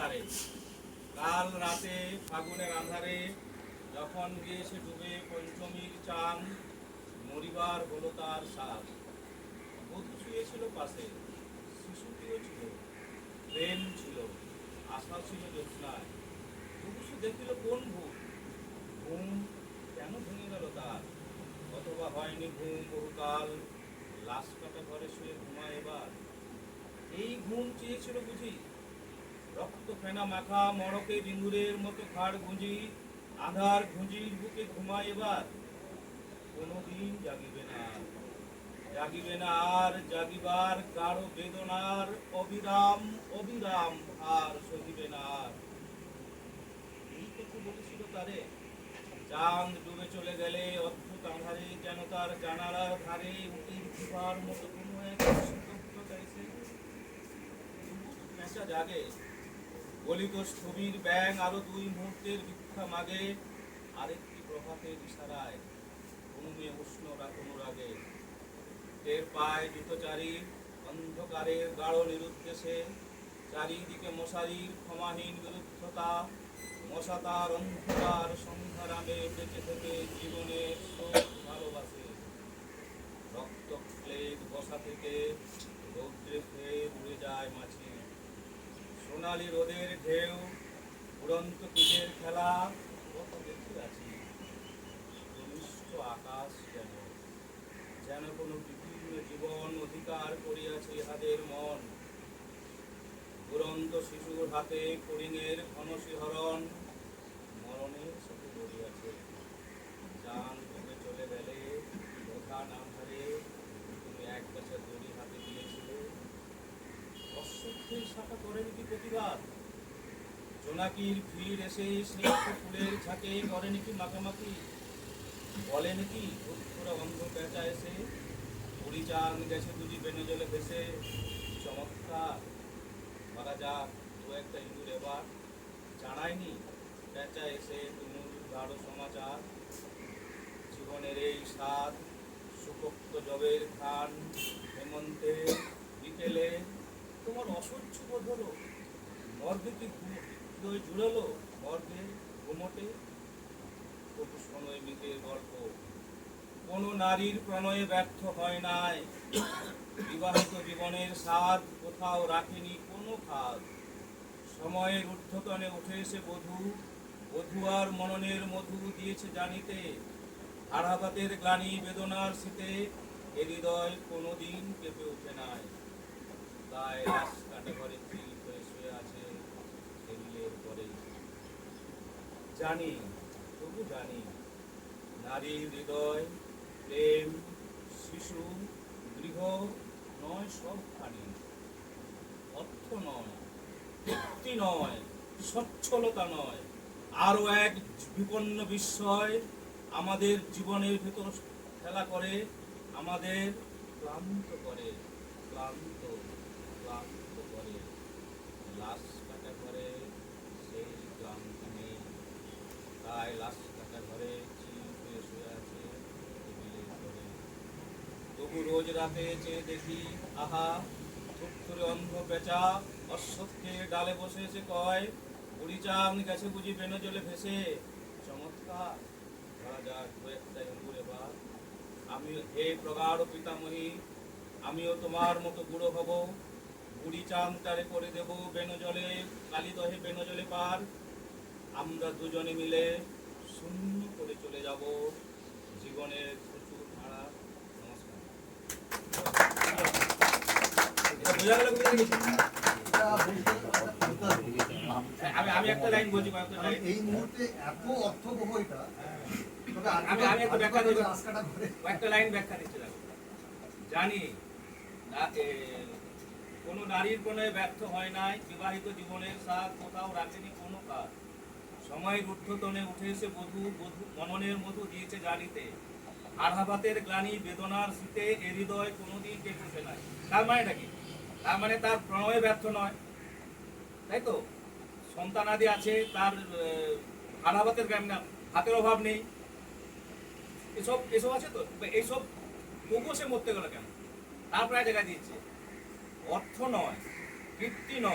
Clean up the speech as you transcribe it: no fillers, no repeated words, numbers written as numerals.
তারে। কাল রাতে ফাগুনের আঁধারে যখন গিয়েছে ডুবে পঞ্চমীর চাঁদ, মরিবার হলো তার শ্বাস। বধূ শুয়েছিল পাশে, শিশুটিও ছিল, প্রেম ছিল, আশা ছিল জ্যোৎস্নায়। তবু সে দেখিল কোন ভূত, ঘুম কেন ভেঙে গেল তার? অথবা হয়নি ঘুম বহুকাল, লাশ কাটা ঘরে শুয়ে ঘুমায় এবার। এই ঘুম চেয়েছিল বুঝি, রক্ত ফেনা মাখা মড়কে বিঙ্গুরের মতো ঘাড় গুঁজি, আধার ঘুঁজির বুকে ঘুমায় এবার। কোনোদিন জাগিবে না আর, জাগিবে না আর, জাগিবার গাঢ় বেদনার অবিরাম অবিরাম আর সহিবে না আর। এই কথা বলেছিল তারে। চাঁদ ডুবে চলে গেলে অদ্ভুত আঁধারে যেন তার জানালার ধারে উকিল দিবার মতো কোনো এক নিস্তব্ধতা এসে পেঁচা জাগে। গলিত স্থবির ব্যাং আরো 2 মুহূর্তের ভিক্ষা মাগে, আরেকটি প্রভাতের ইশারায় ঘুমে উষ্ণ অনুরাগে। টের পায় দ্রুতচারী অন্ধকারের গাঢ় নিরুদ্দেশে, চারিদিকে মশারির ক্ষমাহীন বিরুদ্ধতা। মশা তার অন্ধকার সন্ধ্যারামে বেঁচে থেকে জীবনের শোক ভালোবাসে। রক্ত প্লেগ বসা থেকে রৌদ্রে ফের উড়ে যায় মাছি। সোনালি রোদের ঢেউ, উড়ন্ত কীটের খেলা কত দেখে আছি। ঘনিষ্ঠ আকাশ যেন, যেন কোনো বিভিন্ন জীবন অধিকার করিয়াছে ইহাদের মন। দুরন্ত শিশুর হাতে করিঙের ঘন শিহরণ, মরণের সাথে জড়িয়াছে। চাঁদ ডুবে চলে গেলে প্রধান আঁধারে তুমি এক গাছের দড়ি হাতে দিয়েছিলে। অশ্বত্থের শাখা করেন কি প্রতিবাদ? জোনাকির ভিড় এসে স্নিগ্ধ ফুলের ঝাঁকে করেন কি মাখামাখি? বলেন কি উত্তরা অন্ধ পেঁচা এসে, বুড়ি চাঁদ গেছে বুঝি বেনে জলে ভেসে। চমৎকার, ধরা যাক 2-1টা ইঁদুর এবার। জানায়নি পেঁচা এসে তুমুল গাঢ় সমাচার। জীবনের এই স্বাদ, সুপোক্ত জবের ঘ্রাণ, হেমন্তে বিকেলে তোমার অসহ্য বোধ হলো। মর্গে কি হৃদয় জুড়ালো, মর্গে ঘুমোটে। তবু শোনোই মৃতের গল্প, কোনো নারীর প্রণয়ে ব্যর্থ হয় নাই। বিবাহিত জীবনের স্বাদ কোথাও রাখেনি কোনো খাদ। সময়ের ঊর্ধ্বতনে উঠে এসে বধূ, বধূ আর মননের মধু দিয়েছে জানিতে। আঘাতের গ্লানি বেদনার শীতে এ হৃদয় কোনোদিন কেঁপে ওঠে নাই। তাই লাশ কাটা ঘরে চিল হয়ে শুয়ে আছে টেবিলের পরে। জানি, তবু জানি, নারীর হৃদয়, প্রেম, শিশু, গৃহ নয় সবখানি। অর্থ নয়, তৃপ্তি নয়, সচ্ছলতা নয়, আরো এক বিপন্ন বিস্ময় আমাদের জীবনের ভেতর খেলা করে, আমাদের ক্লান্ত করে, ক্লান্ত ক্লান্ত করে। লাশ কাটা ঘরে সেই ক্লান্তি নেই, তাই লাশ কাটা ঘরে চিল হয়ে শুয়ে আছে টেবিলের পরে। তবু রোজ রাতে চেয়ে দেখি, আহা থুরথুরে অন্ধ পেঁচা অশ্বত্থের ডালে বসে এসে কয়, বুড়ি চাঁদ গেছে বুঝি বেনে জলে ভেসে। চমৎকার, ধরা যাক 2-1টা ইঁদুর এবার। আমিও হে প্রগাঢ় পিতামহী, আমিও তোমার মতো বুড়ো হব। বুড়ি চাঁদ তারে করে দেব বেনো জলে, কালিদহে বেনো জলে পার। আমরা দুজনে মিলে শূন্য করে চলে যাব জীবনের প্রচুর ধারা। নমস্কার। বোঝা গেল? আমি একটা লাইন বলছি, এই মুহূর্তে এত অর্থবহ এটা। আমি একটা ব্যাখ্যা দেবো, একটা লাইন ব্যাখ্যা দিচ্ছি। জানি কোন নারীর প্রণয়ে ব্যর্থ হয় নাই, বিবাহিত জীবনের স্বাদ কোথাও রাখেনি কোনো কাজ। সময়ের ঊর্ধ্বতনে উঠে এসে বধূ, বধূ মননের মধু দিয়েছে জানিতে। আঘাতের গ্লানি বেদনার শীতে এ হৃদয় কোনোদিন কেঁপে নাই। তার মানেটা কি? তার মানে তার প্রণয়ে ব্যর্থ নয়, তাই তো? সন্তানাদি আছে, তার আঘাতের জ্ঞান না, হাতের অভাব নেই, এসব এসব আছে তো। এইসব তবুও সে মরতে গেল কেন? তার প্রায় দেখা দিচ্ছে অর্থ নয়, কীর্তি নয়।